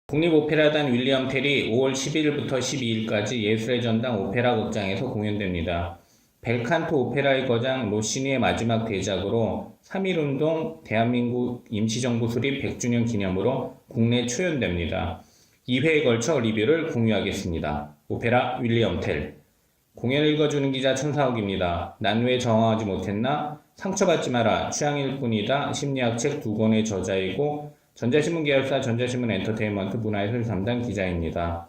국립오페라단 윌리엄 텔이 5월 11일부터 12일까지 예술의 전당 오페라 극장에서 공연됩니다. 벨칸토 오페라의 거장 로시니의 마지막 대작으로 3.1운동 대한민국 임시정부 수립 100주년 기념으로 국내 초연됩니다. 2회에 걸쳐 리뷰를 공유하겠습니다. 오페라 윌리엄 텔. 공연 읽어주는 기자 천사옥입니다. 난 왜 정화하지 못했나? 상처받지 마라. 취향일 뿐이다. 심리학 책 2권의 저자이고 전자신문 계열사 전자신문 엔터테인먼트 문화예술 담당 기자입니다.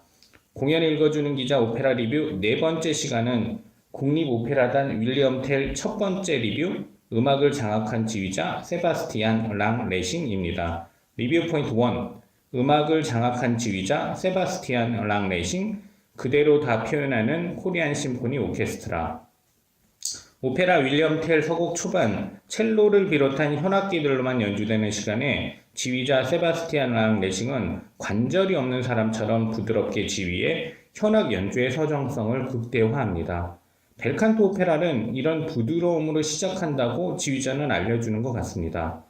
공연 읽어주는 기자 오페라 리뷰 네 번째 시간은 국립오페라단 윌리엄 텔 첫 번째 리뷰 음악을 장악한 지휘자 세바스티안 랑 레싱입니다. 리뷰 포인트 1 음악을 장악한 지휘자 세바스티안 랑 레싱 그대로 다 표현하는 코리안 심포니 오케스트라. 오페라 윌리엄 텔 서곡 초반 첼로를 비롯한 현악기들로만 연주되는 시간에 지휘자 세바스티안 랑 레싱은 관절이 없는 사람처럼 부드럽게 지휘해 현악 연주의 서정성을 극대화합니다. 벨칸토 오페라는 이런 부드러움으로 시작한다고 지휘자는 알려주는 것 같습니다.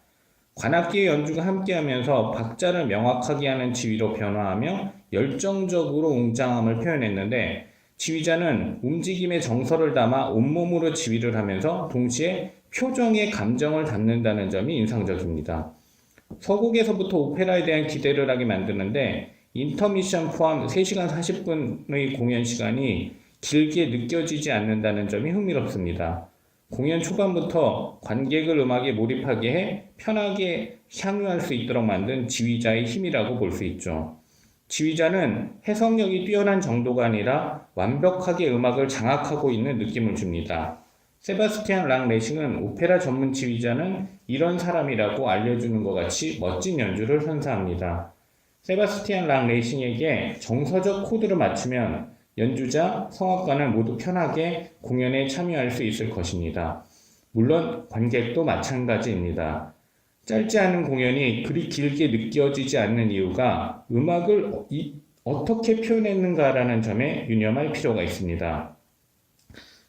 관악기의 연주가 함께하면서 박자를 명확하게 하는 지휘로 변화하며 열정적으로 웅장함을 표현했는데 지휘자는 움직임의 정서를 담아 온몸으로 지휘를 하면서 동시에 표정에 감정을 담는다는 점이 인상적입니다. 서곡에서부터 오페라에 대한 기대를 하게 만드는데 인터미션 포함 3시간 40분의 공연 시간이 길게 느껴지지 않는다는 점이 흥미롭습니다. 공연 초반부터 관객을 음악에 몰입하게 해 편하게 향유할 수 있도록 만든 지휘자의 힘이라고 볼 수 있죠. 지휘자는 해석력이 뛰어난 정도가 아니라 완벽하게 음악을 장악하고 있는 느낌을 줍니다. 세바스티안 랑 레싱은 오페라 전문 지휘자는 이런 사람이라고 알려주는 것 같이 멋진 연주를 선사합니다. 세바스티안 랑 레싱에게 정서적 코드를 맞추면 연주자, 성악가는 모두 편하게 공연에 참여할 수 있을 것입니다. 물론 관객도 마찬가지입니다. 짧지 않은 공연이 그리 길게 느껴지지 않는 이유가 음악을 어떻게 표현했는가라는 점에 유념할 필요가 있습니다.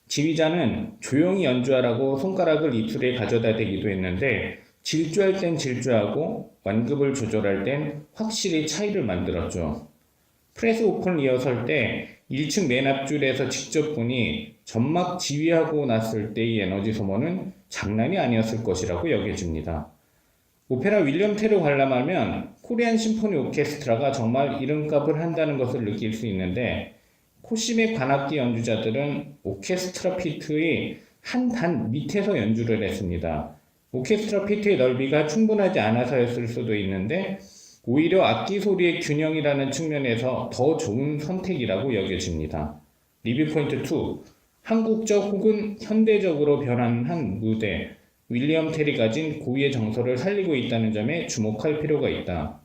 지휘자는 조용히 연주하라고 손가락을 입술에 가져다 대기도 했는데 질주할 땐 질주하고 완급을 조절할 땐 확실히 차이를 만들었죠. 프레스 오픈 리허설 때 1층 맨 앞줄에서 직접 보니 전막 지휘하고 났을 때의 에너지 소모는 장난이 아니었을 것이라고 여겨집니다. 오페라 윌리엄 텔을 관람하면 코리안 심포니 오케스트라가 정말 이름값을 한다는 것을 느낄 수 있는데 코심의 관악기 연주자들은 오케스트라 피트의 한 단 밑에서 연주를 했습니다. 오케스트라 피트의 넓이가 충분하지 않아서였을 수도 있는데 오히려 악기 소리의 균형이라는 측면에서 더 좋은 선택이라고 여겨집니다. 리뷰 포인트 2. 한국적 혹은 현대적으로 변한 무대 윌리엄 텔이 가진 고유의 정서를 살리고 있다는 점에 주목할 필요가 있다.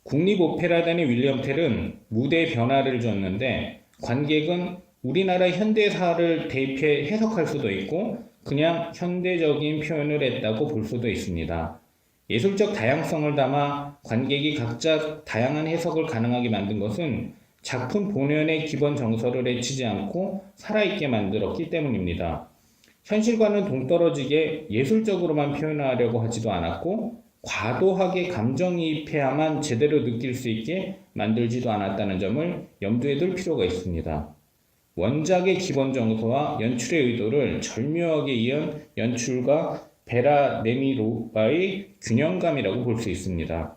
국립오페라단의 윌리엄 텔은 무대 변화를 줬는데 관객은 우리나라 현대사를 대입해 해석할 수도 있고 그냥 현대적인 표현을 했다고 볼 수도 있습니다. 예술적 다양성을 담아 관객이 각자 다양한 해석을 가능하게 만든 것은 작품 본연의 기본 정서를 해치지 않고 살아있게 만들었기 때문입니다. 현실과는 동떨어지게 예술적으로만 표현하려고 하지도 않았고 과도하게 감정이입해야만 제대로 느낄 수 있게 만들지도 않았다는 점을 염두에 둘 필요가 있습니다. 원작의 기본 정서와 연출의 의도를 절묘하게 이은 연출가 베라 네미로바의 균형감이라고 볼 수 있습니다.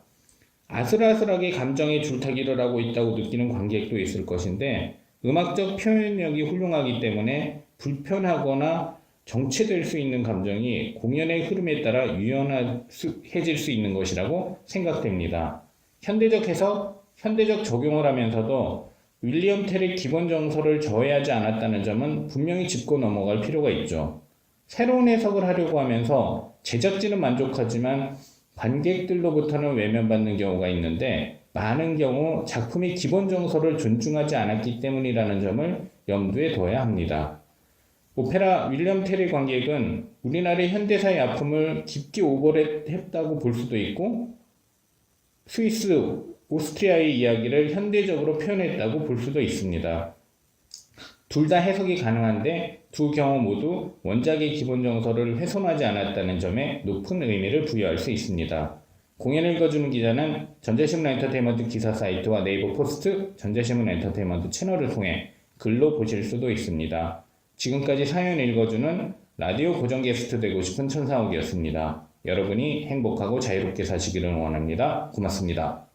아슬아슬하게 감정의 줄타기를 하고 있다고 느끼는 관객도 있을 것인데 음악적 표현력이 훌륭하기 때문에 불편하거나 정체될 수 있는 감정이 공연의 흐름에 따라 유연해질 수 있는 것이라고 생각됩니다. 현대적 해석, 현대적 적용을 하면서도 윌리엄 텔의 기본 정서를 저해하지 않았다는 점은 분명히 짚고 넘어갈 필요가 있죠. 새로운 해석을 하려고 하면서 제작진은 만족하지만 관객들로부터는 외면받는 경우가 있는데 많은 경우 작품의 기본 정서를 존중하지 않았기 때문이라는 점을 염두에 둬야 합니다. 오페라 윌리엄 텔의 관객은 우리나라의 현대사의 아픔을 깊게 오버랩했다고 볼 수도 있고 스위스, 오스트리아의 이야기를 현대적으로 표현했다고 볼 수도 있습니다. 둘 다 해석이 가능한데 두 경우 모두 원작의 기본 정서를 훼손하지 않았다는 점에 높은 의미를 부여할 수 있습니다. 공연을 읽어주는 기자는 전자신문 엔터테인먼트 기사 사이트와 네이버 포스트, 전자신문 엔터테인먼트 채널을 통해 글로 보실 수도 있습니다. 지금까지 사연 읽어주는 라디오 고정 게스트 되고 싶은 천상욱이었습니다. 여러분이 행복하고 자유롭게 사시기를 원합니다. 고맙습니다.